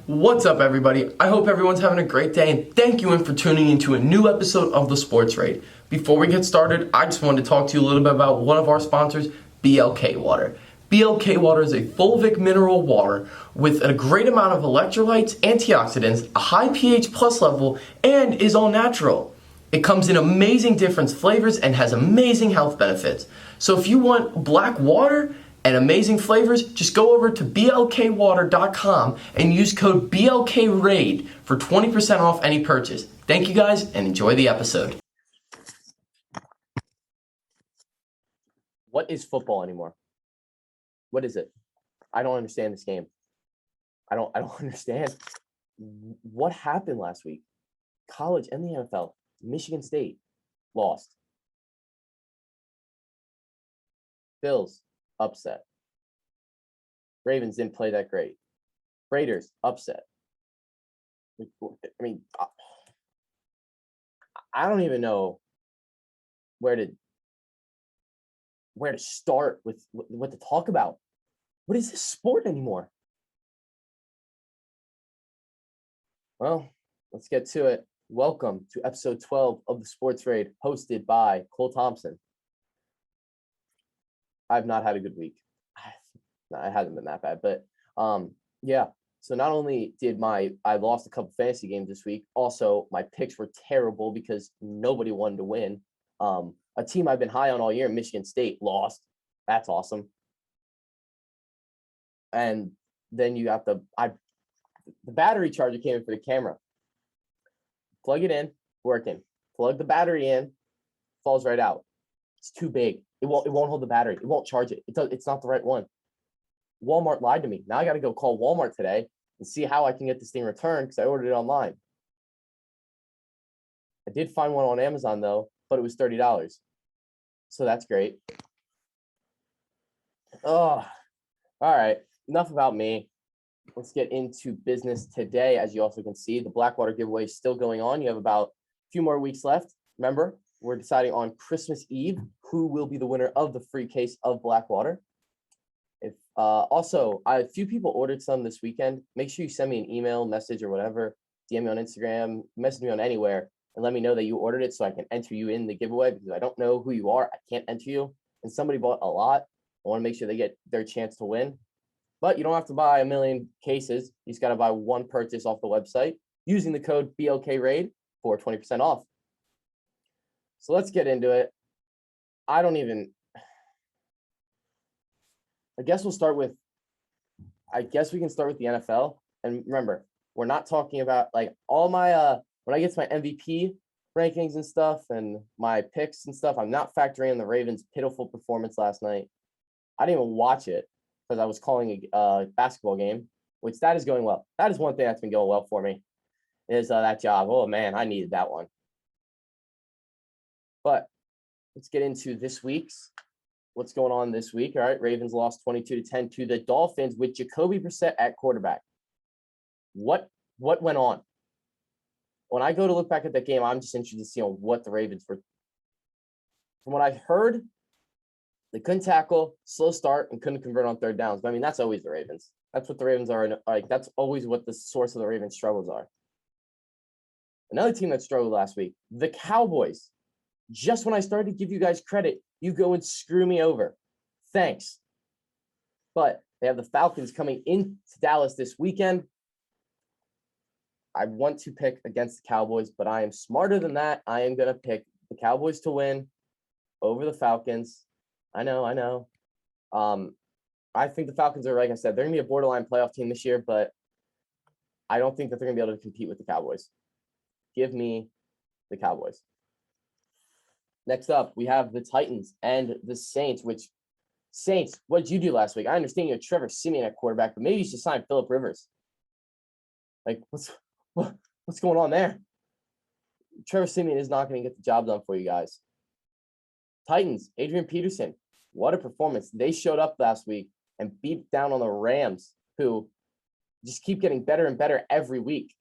What's up, everybody? I hope everyone's having a great day, and thank you for tuning into a new episode of the Sports Raid. Before we get started, I just wanted to talk to you a little bit about one of our sponsors, BLK Water. BLK Water is a fulvic mineral water with a great amount of electrolytes, antioxidants, a high pH plus level, and is all natural. It comes in amazing different flavors and has amazing health benefits. So if you want black water and amazing flavors, just go over to blkwater.com and use code BLKRAID for 20% off any purchase. Thank you guys and enjoy the episode. What is football anymore? What is it? I don't understand this game. I don't understand. What happened last week? College and the NFL. Michigan State lost. Bills upset. Ravens didn't play that great. Raiders upset. I mean, I don't even know where to start with what to talk about. What is this sport anymore? Well, let's get to it. Welcome to episode 12 of the Sports Raid, hosted by Cole Thompson. I've not had a good week. It hasn't been that bad, but yeah. So not only did I lost a couple fantasy games this week, also my picks were terrible because nobody wanted to win. A team I've been high on all year, Michigan State, lost. That's awesome. And then you got the battery charger came in for the camera. Plug it in, working. Plug the battery in, falls right out. It's too big. It won't hold the battery. It won't charge it. It's not the right one. Walmart lied to me. Now I got to go call Walmart today and see how I can get this thing returned because I ordered it online. I did find one on Amazon though, but it was $30. So that's great. Oh, all right. Enough about me. Let's get into business today. As you also can see, the Blackwater giveaway is still going on. You have about a few more weeks left. Remember, we're deciding on Christmas Eve who will be the winner of the free case of Blackwater. If also, a few people ordered some this weekend. Make sure you send me an email, message, or whatever. DM me on Instagram, message me on anywhere, and let me know that you ordered it so I can enter you in the giveaway because I don't know who you are. I can't enter you. And somebody bought a lot. I want to make sure they get their chance to win. But you don't have to buy a million cases. You just got to buy one purchase off the website using the code BLKRAID for 20% off. So let's get into it. I guess we can start with the NFL. And remember, we're not talking about like all my when I get to my MVP rankings and stuff and my picks and stuff, I'm not factoring in the Ravens' pitiful performance last night. I didn't even watch it because I was calling a basketball game, which that is going well. That is one thing that's been going well for me is that job. Oh man, I needed that one. But let's get into what's going on this week. All right, Ravens lost 22-10 to the Dolphins with Jacoby Brissett at quarterback. What went on? When I go to look back at that game, I'm just interested to see on what the Ravens were. From what I heard, they couldn't tackle, slow start, and couldn't convert on third downs. But I mean, that's always the Ravens. That's what the Ravens are. Like that's always what the source of the Ravens' struggles are. Another team that struggled last week, the Cowboys. Just when I started to give you guys credit, you go and screw me over. Thanks. But they have the Falcons coming into Dallas this weekend. I want to pick against the Cowboys, but I am smarter than that. I am going to pick the Cowboys to win over the Falcons. I know. I think the Falcons are, like I said, they're going to be a borderline playoff team this year, but I don't think that they're going to be able to compete with the Cowboys. Give me the Cowboys. Next up, we have the Titans and the Saints, Saints, what did you do last week? I understand you had Trevor Siemian at quarterback, but maybe you should sign Phillip Rivers. Like, what's going on there? Trevor Siemian is not going to get the job done for you guys. Titans, Adrian Peterson, what a performance. They showed up last week and beat down on the Rams, who just keep getting better and better every week.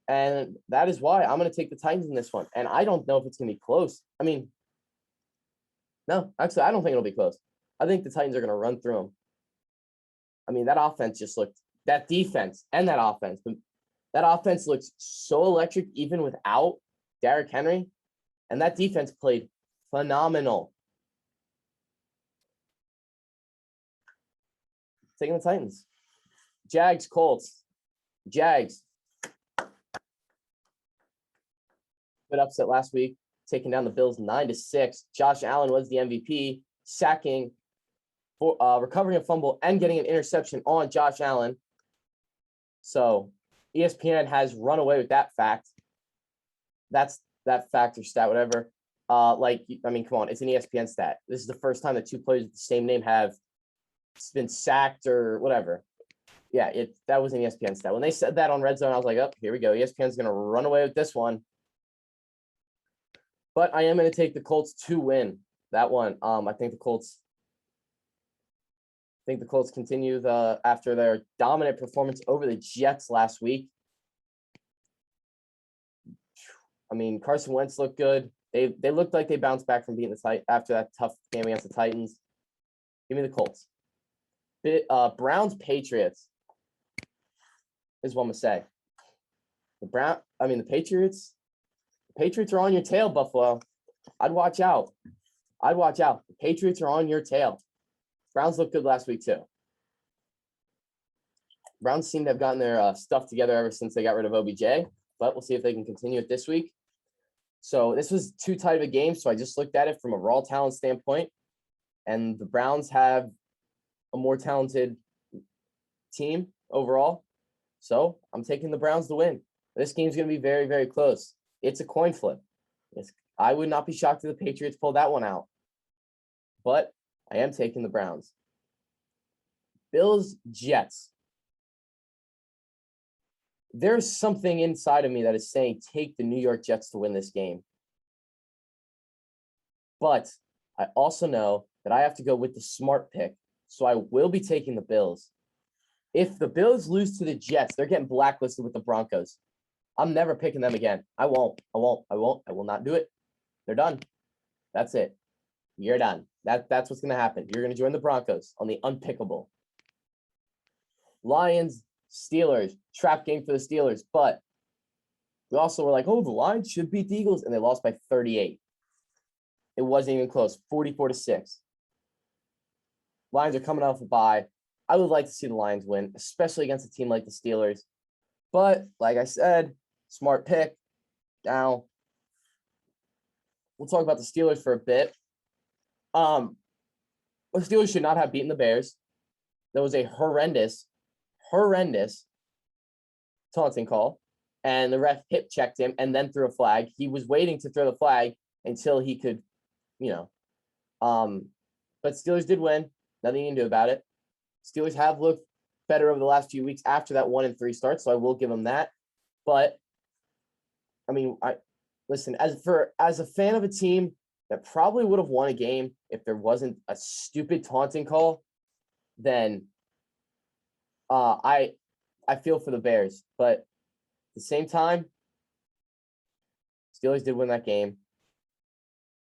And that is why I'm going to take the Titans in this one. And I don't know if it's going to be close. I mean, no, actually, I don't think it'll be close. I think the Titans are going to run through them. I mean, that offense just looked that defense and that offense. That offense looks so electric even without Derrick Henry, and that defense played phenomenal. Taking the Titans. Jags, Colts. Jags. Good upset last week, taking down the Bills 9-6. Josh Allen was the MVP, sacking, recovering a fumble, and getting an interception on Josh Allen. So ESPN has run away with that fact. That's that fact or stat, whatever. Come on, it's an ESPN stat. This is the first time that two players with the same name have been sacked or whatever. Yeah, that was an ESPN stat. When they said that on Red Zone, I was like, oh, here we go. ESPN's going to run away with this one. But I am going to take the Colts to win that one. I think the Colts continue after their dominant performance over the Jets last week. I mean, Carson Wentz looked good. They looked like they bounced back from beating after that tough game against the Titans. Give me the Colts. Browns Patriots is what I'm gonna say. The Patriots. The Patriots are on your tail, Buffalo. I'd watch out. The Patriots are on your tail. Browns looked good last week too. Browns seem to have gotten their stuff together ever since they got rid of OBJ, but we'll see if they can continue it this week. So this was too tight of a game, so I just looked at it from a raw talent standpoint, and the Browns have a more talented team overall. So I'm taking the Browns to win. This game's going to be very, very close. It's a coin flip. I would not be shocked if the Patriots pulled that one out. But I am taking the Browns. Bills, Jets. There's something inside of me that is saying take the New York Jets to win this game. But I also know that I have to go with the smart pick. So I will be taking the Bills. If the Bills lose to the Jets, they're getting blacklisted with the Broncos. I'm never picking them again. I won't. I will not do it. They're done. That's it. You're done. That's what's going to happen. You're going to join the Broncos on the unpickable. Lions, Steelers. Trap game for the Steelers. But we also were like, oh, the Lions should beat the Eagles. And they lost by 38. It wasn't even close. 44-6. Lions are coming off a bye. I would like to see the Lions win, especially against a team like the Steelers. But like I said, smart pick. Now, we'll talk about the Steelers for a bit. The Steelers should not have beaten the Bears. There was a horrendous taunting call, and the ref hip checked him and then threw a flag. He was waiting to throw the flag until he could, but Steelers did win. Nothing you can do about it. Steelers have looked better over the last few weeks after that 1-3 start, so I will give them that. But I mean, listen, as a fan of a team that probably would have won a game if there wasn't a stupid taunting call, then I feel for the Bears. But at the same time, Steelers did win that game.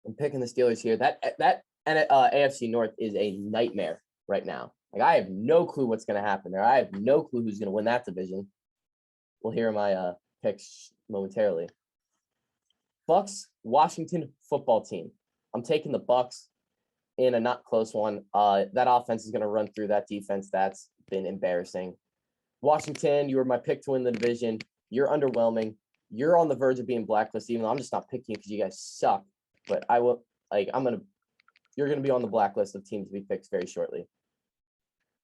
I'm picking the Steelers here. That AFC North is a nightmare right now. Like, I have no clue what's going to happen there. I have no clue who's going to win that division. We'll hear my picks momentarily. Bucks, Washington football team. I'm taking the Bucks in a not close one. That offense is going to run through that defense. That's been embarrassing. Washington, you were my pick to win the division. You're underwhelming. You're on the verge of being blacklisted, even though I'm just not picking you because you guys suck. But you're going to be on the blacklist of teams to be picked very shortly.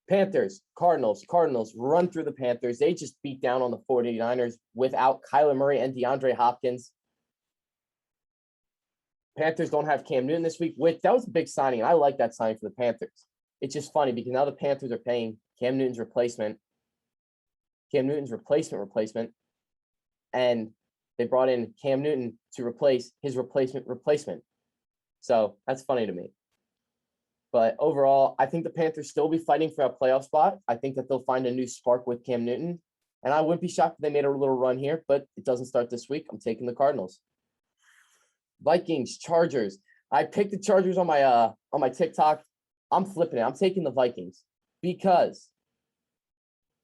Panthers, Cardinals run through the Panthers. They just beat down on the 49ers without Kyla Murray and DeAndre Hopkins. Panthers don't have Cam Newton this week, which that was a big signing, and I like that signing for the Panthers. It's just funny because now the Panthers are paying Cam Newton's replacement, and they brought in Cam Newton to replace his replacement. So that's funny to me. But overall, I think the Panthers still be fighting for a playoff spot. I think that they'll find a new spark with Cam Newton. And I wouldn't be shocked if they made a little run here, but it doesn't start this week. I'm taking the Cardinals. Vikings, Chargers. I picked the Chargers on my TikTok. I'm flipping it. I'm taking the Vikings because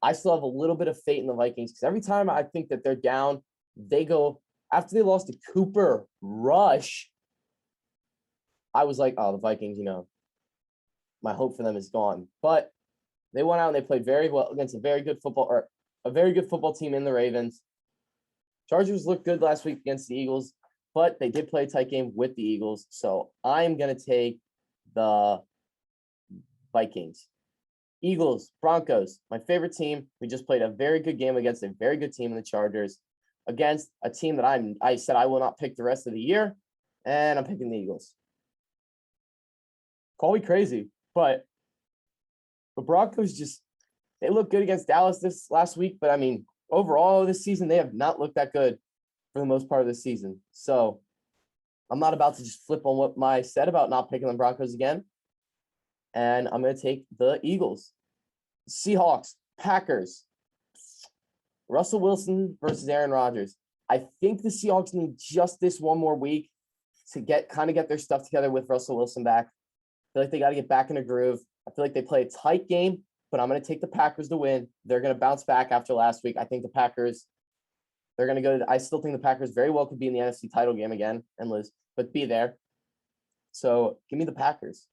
I still have a little bit of faith in the Vikings because every time I think that they're down, they go after they lost to Cooper Rush. I was like, oh, the Vikings, my hope for them is gone. But they went out and they played very well against a very good football team in the Ravens. Chargers looked good last week against the Eagles, but they did play a tight game with the Eagles. So I'm going to take the Vikings. Eagles, Broncos, my favorite team. We just played a very good game against a very good team in the Chargers, against a team that I said I will not pick the rest of the year, and I'm picking the Eagles. Call me crazy, but the Broncos they look good against Dallas this last week, but I mean, overall this season, they have not looked that good for the most part of the season. So I'm not about to just flip on what I said about not picking the Broncos again. And I'm going to take the Eagles. Seahawks, Packers. Russell Wilson versus Aaron Rodgers. I think the Seahawks need just this one more week to get their stuff together with Russell Wilson back. I feel like they got to get back in a groove. I feel like they play a tight game, but I'm going to take the Packers to win. They're going to bounce back after last week. I think the Packers, I still think the Packers very well could be in the NFC title game again and lose, but be there. So give me the Packers.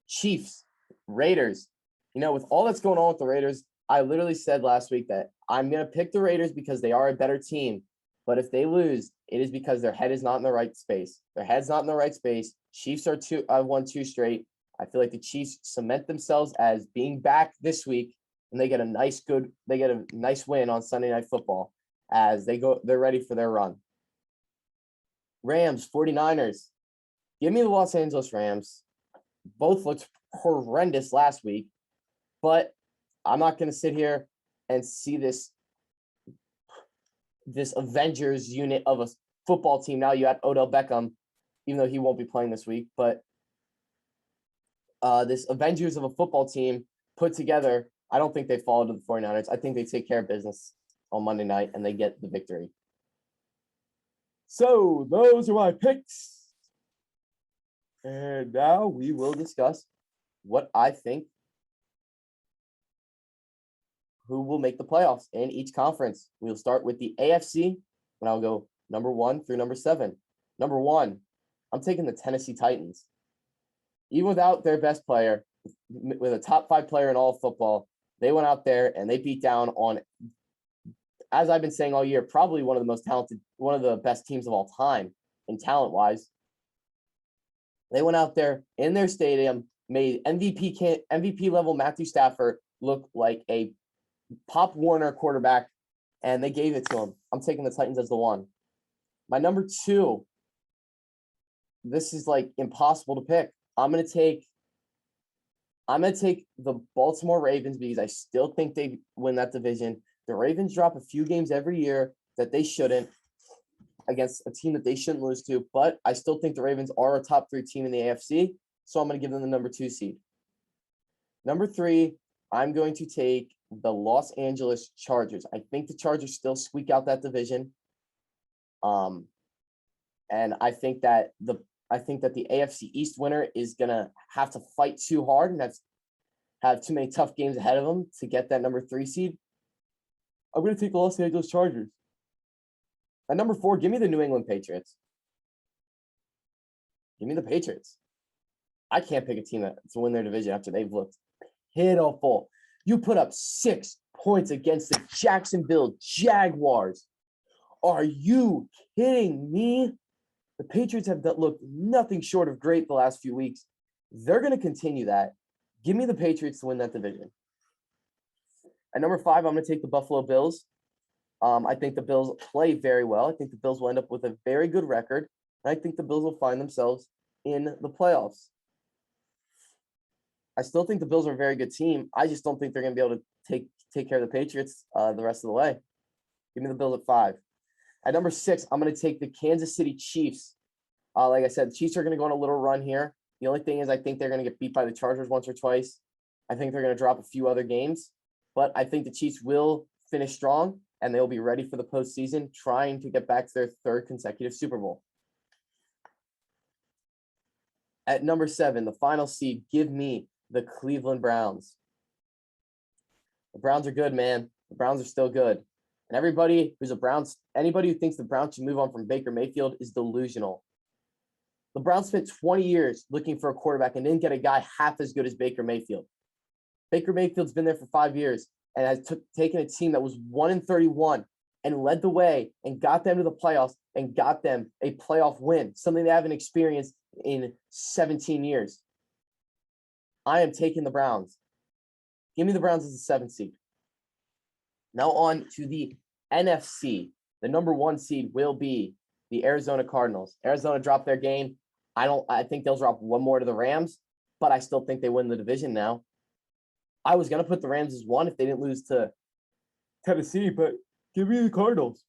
Chiefs, Raiders. With all that's going on with the Raiders, I literally said last week that I'm going to pick the Raiders because they are a better team. But if they lose, it is because their head is not in the right space. Their head's not in the right space. Chiefs are won 2 straight. I feel like the Chiefs cement themselves as being back this week, and they get a nice win on Sunday Night Football as they're ready for their run. Rams, 49ers. Give me the Los Angeles Rams. Both looked horrendous last week, but I'm not going to sit here and see this Avengers unit of a football team. Now you had Odell Beckham, even though he won't be playing this week, but this Avengers of a football team put together, I don't think they fall to the 49ers. I think they take care of business on Monday night and they get the victory. So those are my picks. And now we will discuss what I think who will make the playoffs in each conference. We'll start with the AFC, and I'll go number 1 through number 7. Number 1, I'm taking the Tennessee Titans. Even without their best player, with a top 5 player in all of football, they went out there and they beat down on, as I've been saying all year, probably one of the best teams of all time in talent-wise. They went out there in their stadium, made MVP level Matthew Stafford look like a Pop Warner quarterback, and they gave it to him. I'm taking the Titans as the 1. My number 2, this is like impossible to pick. I'm gonna take the Baltimore Ravens because I still think they win that division. The Ravens drop a few games every year that they shouldn't against a team that they shouldn't lose to, but I still think the Ravens are a top 3 team in the AFC, so I'm going to give them the number 2 seed. Number 3, I'm going to take the Los Angeles Chargers. I think the Chargers still squeak out that division. And I think that the AFC East winner is going to have to fight too hard and have too many tough games ahead of them to get that number 3 seed. I'm going to take the Los Angeles Chargers. At number 4, give me the New England Patriots. Give me the Patriots. I can't pick a team to win their division after they've looked pitiful. You put up 6 points against the Jacksonville Jaguars. Are you kidding me? The Patriots have looked nothing short of great the last few weeks. They're going to continue that. Give me the Patriots to win that division. At number 5, I'm going to take the Buffalo Bills. I think the Bills play very well. I think the Bills will end up with a very good record. And I think the Bills will find themselves in the playoffs. I still think the Bills are a very good team. I just don't think they're going to be able to take care of the Patriots the rest of the way. Give me the Bills at 5. At number 6, I'm going to take the Kansas City Chiefs. Like I said, the Chiefs are going to go on a little run here. The only thing is I think they're going to get beat by the Chargers once or twice. I think they're going to drop a few other games. But I think the Chiefs will finish strong, and they'll be ready for the postseason, trying to get back to their 3rd consecutive Super Bowl. At number 7, the final seed, give me the Cleveland Browns. The Browns are good, man. The Browns are still good. And anybody who thinks the Browns should move on from Baker Mayfield is delusional. The Browns spent 20 years looking for a quarterback and didn't get a guy half as good as Baker Mayfield. Baker Mayfield's been there for 5 years and has taken a team that was 1-31 and led the way and got them to the playoffs and got them a playoff win, something they haven't experienced in 17 years. I am taking the Browns. Give me the Browns as the 7th seed. Now on to the NFC. The number 1 seed will be the Arizona Cardinals. Arizona dropped their game. I think they'll drop one more to the Rams, but I still think they win the division now. I was going to put the Rams as 1 if they didn't lose to Tennessee, but give me the Cardinals.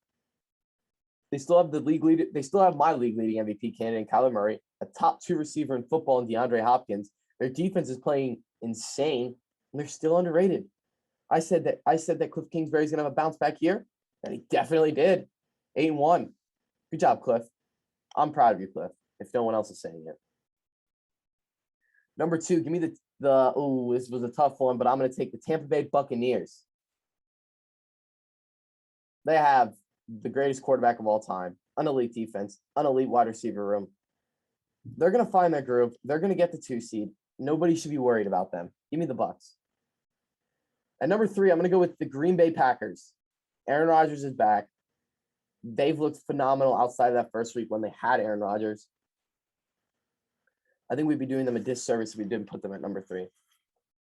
They still have the league leader. They still have my league leading MVP candidate, Kyla Murray, a top 2 receiver in football in DeAndre Hopkins. Their defense is playing insane, and they're still underrated. I said that Cliff Kingsbury's going to have a bounce back year, and he definitely did. 8-1. Good job, Cliff. I'm proud of you, Cliff, if no one else is saying it. Number 2, give me this was a tough one, but I'm going to take the Tampa Bay Buccaneers. They have the greatest quarterback of all time, an elite defense, an elite wide receiver room. They're going to find their groove. They're going to get the 2 seed. Nobody should be worried about them. Give me the Bucs. At number 3, I'm going to go with the Green Bay Packers. Aaron Rodgers is back. They've looked phenomenal outside of that first week when they had Aaron Rodgers. I think we'd be doing them a disservice if we didn't put them at number 3.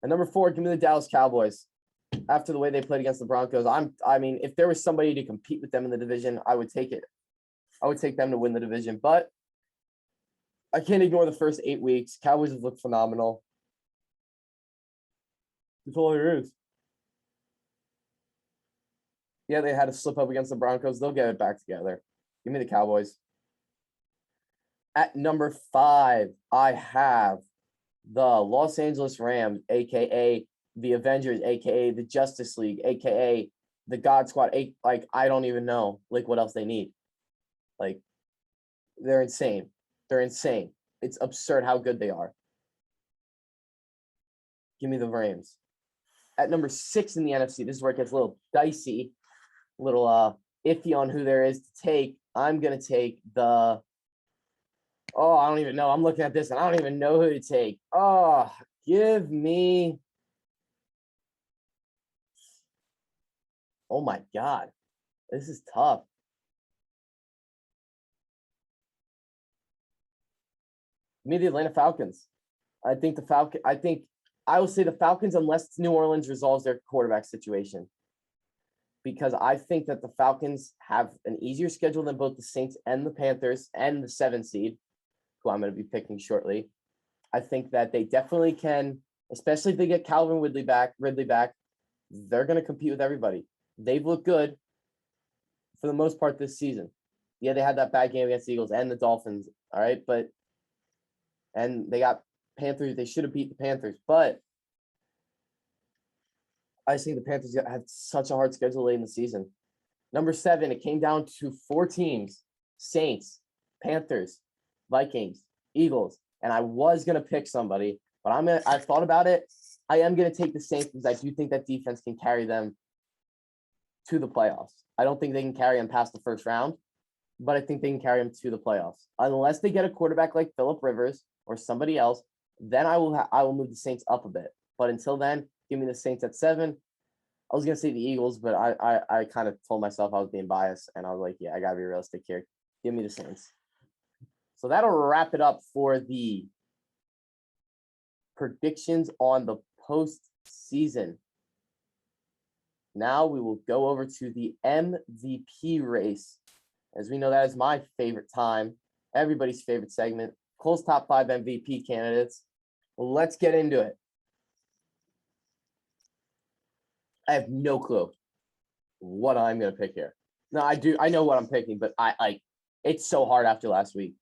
At number 4, give me the Dallas Cowboys. After the way they played against the Broncos, I mean, if there was somebody to compete with them in the division, I would take it. I would take them to win the division, but I can't ignore the first 8 weeks. Cowboys have looked phenomenal. That's all there is. Yeah, they had to slip up against the Broncos. They'll get it back together. Give me the Cowboys. At number 5, I have the Los Angeles Rams, a.k.a. the Avengers, a.k.a. the Justice League, a.k.a. the God Squad. Like, I don't even know, like, what else they need. Like, they're insane. They're insane. It's absurd how good they are. Give me the Rams. At number 6 in the NFC, this is where it gets a little dicey, a little iffy on who there is to take. I'm going to take the – I don't even know. I'm looking at this, and I don't even know who to take. Give me – oh, my God. This is tough. Give me the Atlanta Falcons. I will say the Falcons unless New Orleans resolves their quarterback situation. Because I think that the Falcons have an easier schedule than both the Saints and the Panthers and the 7th seed, who I'm going to be picking shortly. I think that they definitely can, especially if they get Calvin Ridley back, they're going to compete with everybody. They've looked good for the most part this season. Yeah, they had that bad game against the Eagles and the Dolphins, all right? And they got Panthers. They should have beat the Panthers, but I just think the Panthers had such a hard schedule late in the season. Number 7, it came down to 4 teams: Saints, Panthers, Vikings, Eagles. And I was going to pick somebody, but I thought about it. I am going to take the Saints because I do think that defense can carry them to the playoffs. I don't think they can carry them past the first round, but I think they can carry them to the playoffs. Unless they get a quarterback like Phillip Rivers or somebody else, then I will move the Saints up a bit. But until then, give me the Saints at 7. I was going to say the Eagles, but I kind of told myself I was being biased, and I was like, yeah, I got to be realistic here. Give me the Saints. So that'll wrap it up for the predictions on the postseason. Now we will go over to the MVP race. As we know, that is my favorite time, everybody's favorite segment. Cole's top 5 MVP candidates. Well, let's get into it. I have no clue what I'm going to pick here. No, I do. I know what I'm picking, but it's so hard after last week.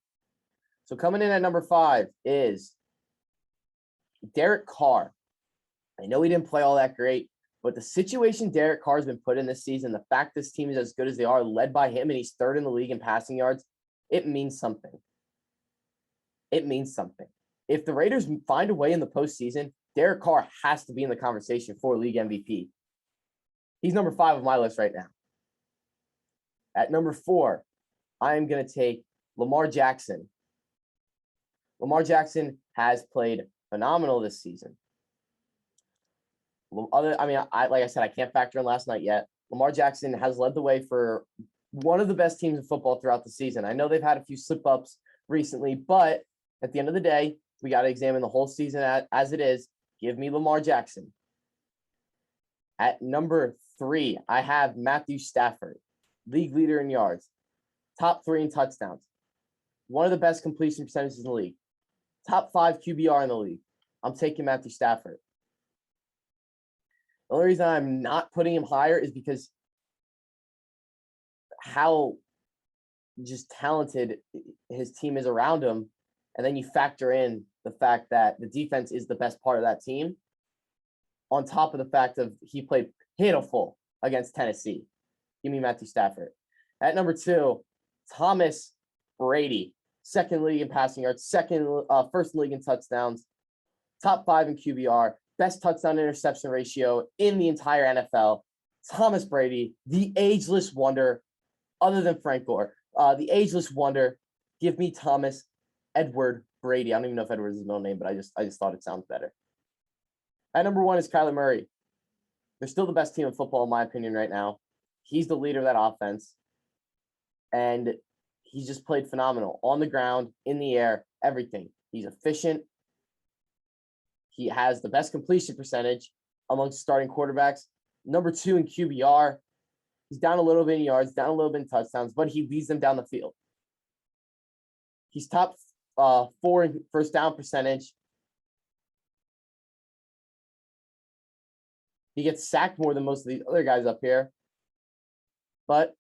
So coming in at number 5 is Derek Carr. I know he didn't play all that great, but the situation Derek Carr has been put in this season, the fact this team is as good as they are, led by him, and he's 3rd in the league in passing yards, it means something. It means something. If the Raiders find a way in the postseason, Derek Carr has to be in the conversation for league MVP. He's number 5 on my list right now. At number 4, I am going to take Lamar Jackson. Lamar Jackson has played phenomenal this season. Like I said, I can't factor in last night yet. Lamar Jackson has led the way for one of the best teams in football throughout the season. I know they've had a few slip-ups recently, but at the end of the day, we got to examine the whole season as it is. Give me Lamar Jackson. At number 3, I have Matthew Stafford, league leader in yards, top 3 in touchdowns, one of the best completion percentages in the league, top 5 QBR in the league. I'm taking Matthew Stafford. The only reason I'm not putting him higher is because how just talented his team is around him. And then you factor in the fact that the defense is the best part of that team, on top of the fact of he played pitiful against Tennessee. Give me Matthew Stafford. At number 2, Thomas Brady, second league in passing yards, first league in touchdowns, top 5 in QBR, best touchdown interception ratio in the entire NFL. Thomas Brady, the ageless wonder, other than Frank Gore, the ageless wonder. Give me Thomas Edward Brady. I don't even know if Edward is his middle name, but I just thought it sounds better. At number 1 is Kyla Murray. They're still the best team in football, in my opinion, right now. He's the leader of that offense. And he's just played phenomenal on the ground, in the air, everything. He's efficient. He has the best completion percentage amongst starting quarterbacks. Number 2 in QBR. He's down a little bit in yards, down a little bit in touchdowns, but he leads them down the field. He's top 4 in first down percentage. He gets sacked more than most of these other guys up here. But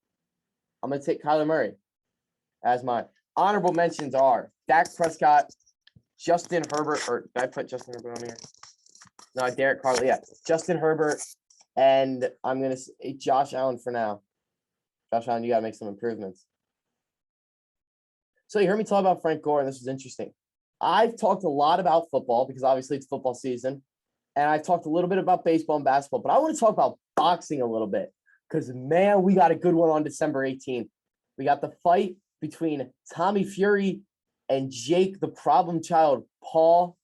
I'm going to take Kyler Murray as my honorable mentions are Dak Prescott, Justin Herbert, or did I put Justin Herbert on here? No, Derek Carr. Yeah, Justin Herbert, and I'm going to say Josh Allen for now. Josh Allen, you got to make some improvements. So you heard me talk about Frank Gore, and this was interesting. I've talked a lot about football because obviously it's football season, and I've talked a little bit about baseball and basketball, but I want to talk about boxing a little bit because, man, we got a good one on December 18th. We got the fight between Tommy Fury and Jake, the problem child, Paul.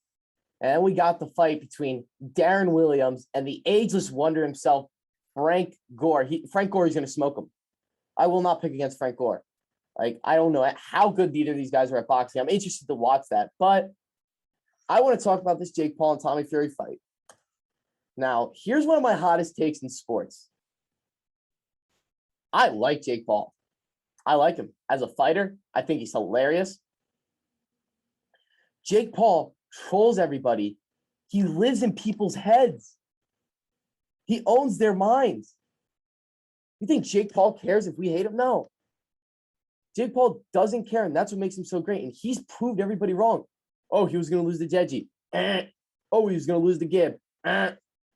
And then we got the fight between Darren Williams and the ageless wonder himself, Frank Gore. Frank Gore is going to smoke him. I will not pick against Frank Gore. Like, I don't know how good either of these guys are at boxing. I'm interested to watch that. But I want to talk about this Jake Paul and Tommy Fury fight. Now, here's one of my hottest takes in sports. I like Jake Paul. I like him as a fighter. I think he's hilarious. Jake Paul trolls everybody. He lives in people's heads. He owns their minds. You think Jake Paul cares if we hate him? No. Jake Paul doesn't care, and that's what makes him so great. And he's proved everybody wrong. Oh, he was going to lose to Deji. Oh, he was going to lose to Gibb.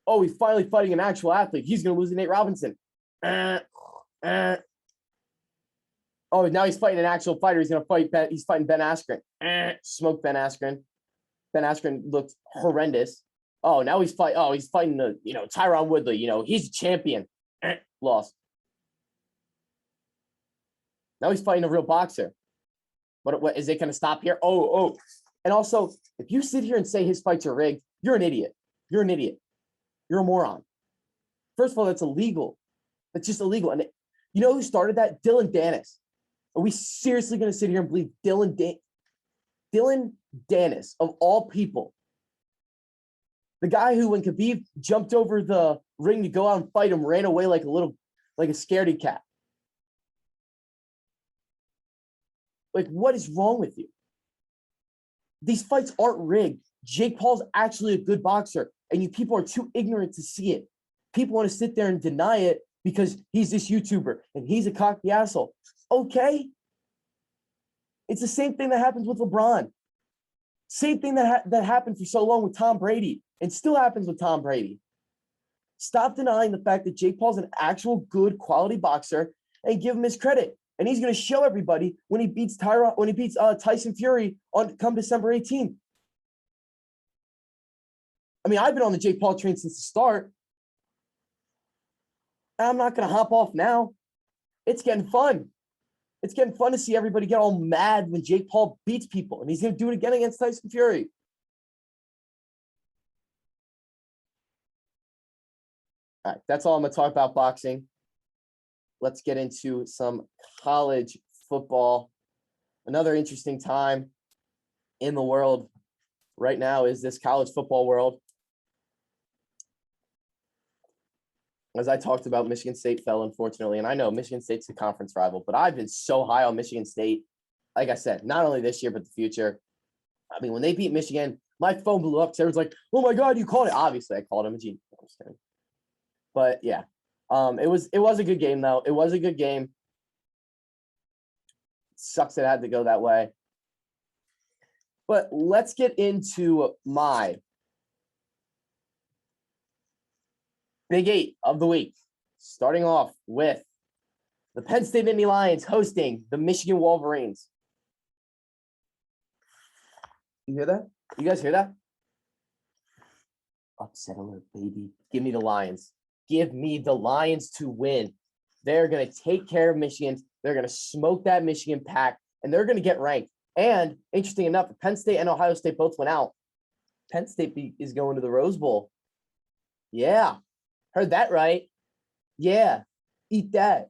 Oh, he's finally fighting an actual athlete. He's going to lose to Nate Robinson. Oh, now he's fighting an actual fighter. He's going to fight Ben. He's fighting Ben Askren. Smoked Ben Askren. Ben Askren looked horrendous. Oh, now he's fighting. Oh, he's fighting the Tyron Woodley. He's a champion. Lost. Now he's fighting a real boxer. What is it going to stop here? Oh. And also, if you sit here and say his fights are rigged, you're an idiot. You're an idiot. You're a moron. First of all, that's illegal. That's just illegal. And you know who started that? Dylan Dennis. Are we seriously going to sit here and believe Dylan Dennis, of all people, the guy who, when Khabib jumped over the ring to go out and fight him, ran away like a scaredy cat? Like, what is wrong with you? These fights aren't rigged. Jake Paul's actually a good boxer, and you people are too ignorant to see it. People want to sit there and deny it because he's this YouTuber and he's a cocky asshole. Okay. It's the same thing that happens with LeBron. Same thing that happened for so long with Tom Brady and still happens with Tom Brady. Stop denying the fact that Jake Paul's an actual good quality boxer and give him his credit. And he's going to show everybody when he beats Tyson Fury on come December 18th. I mean, I've been on the Jake Paul train since the start. I'm not going to hop off now. It's getting fun. It's getting fun to see everybody get all mad when Jake Paul beats people, and he's going to do it again against Tyson Fury. All right, that's all I'm going to talk about boxing. Let's get into some college football. Another interesting time in the world right now is this college football world. As I talked about, Michigan State fell, unfortunately. And I know Michigan State's a conference rival, but I've been so high on Michigan State. Like I said, not only this year, but the future. I mean, when they beat Michigan, my phone blew up. Sarah's like, oh my God, you called it. Obviously, I called him a genius. But yeah, it was a good game, though. It was a good game. Sucks it had to go that way. But let's get into my Big 8 of the week, starting off with the Penn State Nittany Lions hosting the Michigan Wolverines. You hear that? You guys hear that? Upset alert, baby. Give me the Lions. Give me the Lions to win. They're going to take care of Michigan. They're going to smoke that Michigan pack, and they're going to get ranked. And interesting enough, Penn State and Ohio State both went out. Penn State is going to the Rose Bowl. Yeah. Heard that right. Yeah. Eat that.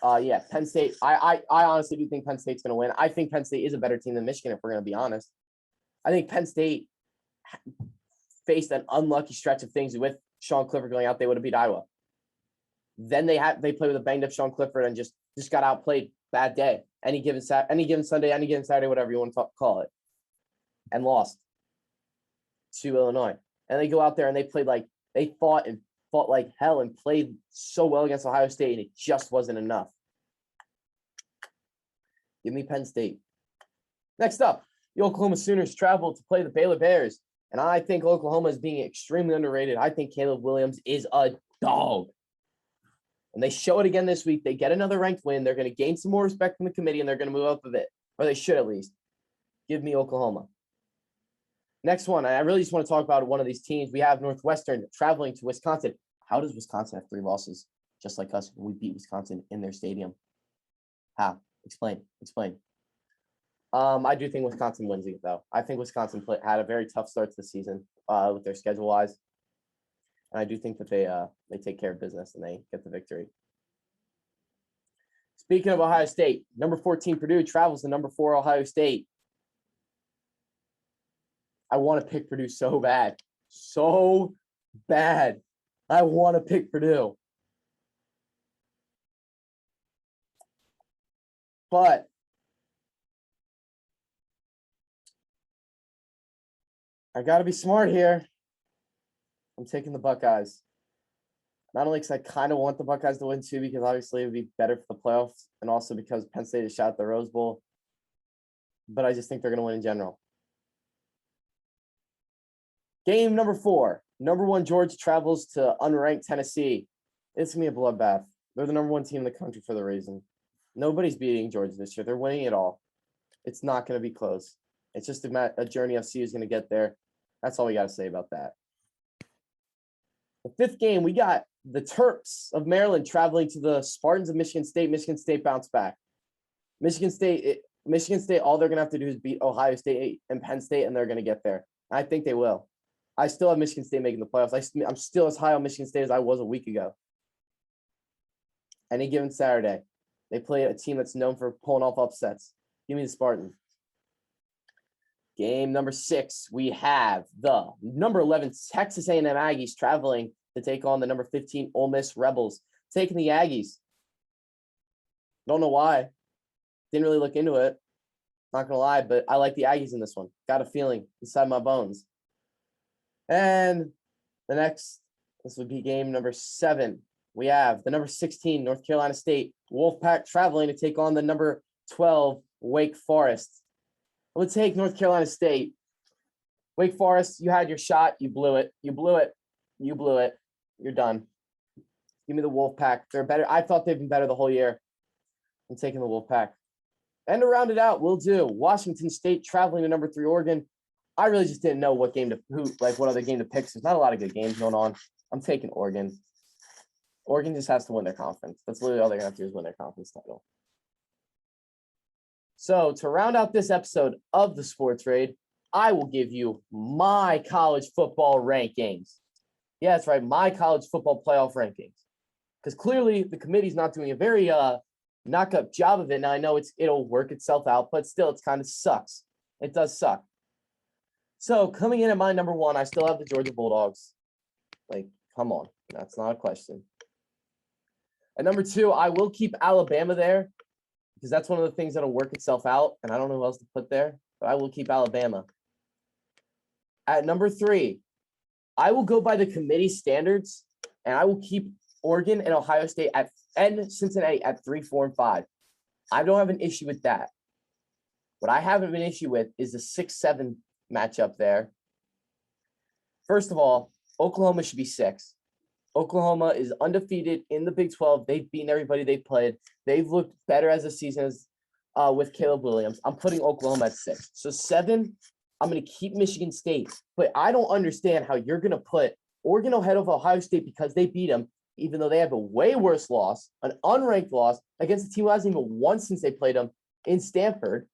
Yeah, Penn State. I honestly do think Penn State's going to win. I think Penn State is a better team than Michigan, if we're going to be honest. I think Penn State faced an unlucky stretch of things with Sean Clifford going out. They would have beat Iowa. Then they played with a banged up Sean Clifford and just got outplayed. Bad day. Any given Sunday, any given Saturday, whatever you want to call it, and lost to Illinois. And they go out there and they fought like hell and played so well against Ohio State, and it just wasn't enough. Give me Penn State. Next up, the Oklahoma Sooners travel to play the Baylor Bears, and I think Oklahoma is being extremely underrated. I think Caleb Williams is a dog. And they show it again this week. They get another ranked win. They're going to gain some more respect from the committee, and they're going to move up a bit, or they should at least. Give me Oklahoma. Next one, I really just want to talk about one of these teams. We have Northwestern traveling to Wisconsin. How does Wisconsin have 3 losses, just like us, when we beat Wisconsin in their stadium? How? Explain. I do think Wisconsin wins it, though. I think Wisconsin had a very tough start to the season with their schedule-wise. And I do think that they take care of business and they get the victory. Speaking of Ohio State, number 14 Purdue travels to number 4 Ohio State. I want to pick Purdue so bad. So bad. I want to pick Purdue. But I got to be smart here. I'm taking the Buckeyes. Not only because I kind of want the Buckeyes to win too, because obviously it would be better for the playoffs, and also because Penn State is shot at the Rose Bowl. But I just think they're going to win in general. Game number 4. Number 1 Georgia travels to unranked Tennessee. It's going to be a bloodbath. They're the number 1 team in the country for the reason. Nobody's beating Georgia this year. They're winning it all. It's not going to be close. It's just a journey FC is going to get there. That's all we got to say about that. The 5th game, we got the Terps of Maryland traveling to the Spartans of Michigan State. Michigan State bounce back. Michigan State, all they're going to have to do is beat Ohio State and Penn State, and they're going to get there. I think they will. I still have Michigan State making the playoffs. I'm still as high on Michigan State as I was a week ago. Any given Saturday, they play a team that's known for pulling off upsets. Give me the Spartans. Game number 6, we have the number 11 Texas A&M Aggies traveling to take on the number 15 Ole Miss Rebels. Taking the Aggies. Don't know why. Didn't really look into it. Not going to lie, but I like the Aggies in this one. Got a feeling inside my bones. And this would be game number 7. We have the number 16 North Carolina State Wolfpack traveling to take on the number 12 Wake Forest. We'll take North Carolina State. Wake Forest, you had your shot. You blew it. You're done. Give me the Wolfpack. They're better. I thought they've been better the whole year. I'm taking the Wolfpack. And to round it out, we'll do Washington State traveling to number 3 Oregon. I really just didn't know what other game to pick. So there's not a lot of good games going on. I'm taking Oregon. Oregon just has to win their conference. That's literally all they're going to have to do is win their conference title. So to round out this episode of the Sports Raid, I will give you my college football rankings. Yeah, that's right, my college football playoff rankings. Because clearly the committee's not doing a very knock-up job of it. Now I know it'll work itself out, but still, it kind of sucks. It does suck. So coming in at my number one, I still have the Georgia Bulldogs. Like, come on, that's not a question. At number two, I will keep Alabama there because that's one of the things that'll work itself out, and I don't know who else to put there, but I will keep Alabama. At number three, I will go by the committee standards, and I will keep Oregon and Ohio State and Cincinnati at 3, 4, and 5. I don't have an issue with that. What I have an issue with is the 6-7 matchup there. First of all, Oklahoma should be 6. Oklahoma is undefeated in the Big 12. They've beaten everybody they played. They've looked better as the season is with Caleb Williams. I'm putting Oklahoma at 6. So 7, I'm going to keep Michigan State. But I don't understand how you're going to put Oregon ahead of Ohio State because they beat them, even though they have a way worse loss, an unranked loss against a team who hasn't even won since they played them in Stafford.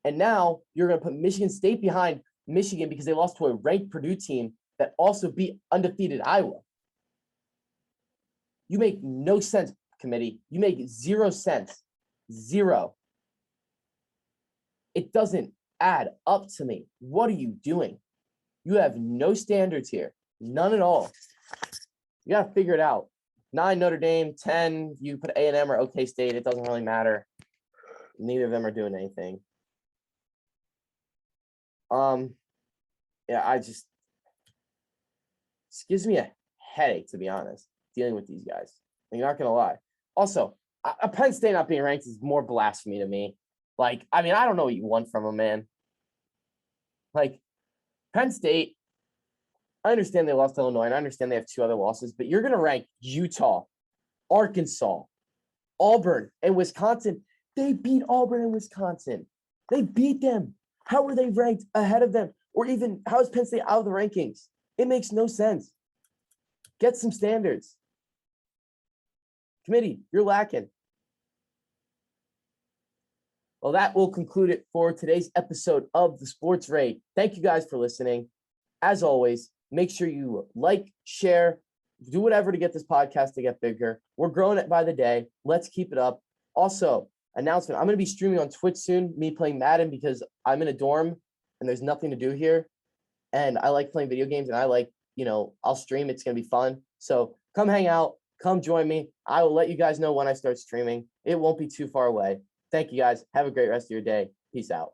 And now you're going to put Michigan State behind Michigan because they lost to a ranked Purdue team that also beat undefeated Iowa. You make no sense, committee. You make 0 sense. 0. It doesn't add up to me. What are you doing? You have no standards here. None at all. You got to figure it out. 9, Notre Dame. 10, you put A&M or OK State. It doesn't really matter. Neither of them are doing anything. Yeah, it gives me a headache, to be honest, dealing with these guys. I'm not going to lie. Also, a Penn State not being ranked is more blasphemy to me. Like, I mean, I don't know what you want from them, man. Like, Penn State, I understand they lost to Illinois, and I understand they have 2 other losses, but you're going to rank Utah, Arkansas, Auburn, and Wisconsin. They beat Auburn and Wisconsin. They beat them. How are they ranked ahead of them? Or even, how is Penn State out of the rankings? It makes no sense. Get some standards. Committee, you're lacking. Well, that will conclude it for today's episode of the Sports Raid. Thank you guys for listening. As always, make sure you like, share, do whatever to get this podcast to get bigger. We're growing it by the day. Let's keep it up. Also, announcement, I'm going to be streaming on Twitch soon, me playing Madden because I'm in a dorm and there's nothing to do here. And I like playing video games and I like, I'll stream. It's going to be fun. So come hang out. Come join me. I will let you guys know when I start streaming. It won't be too far away. Thank you guys. Have a great rest of your day. Peace out.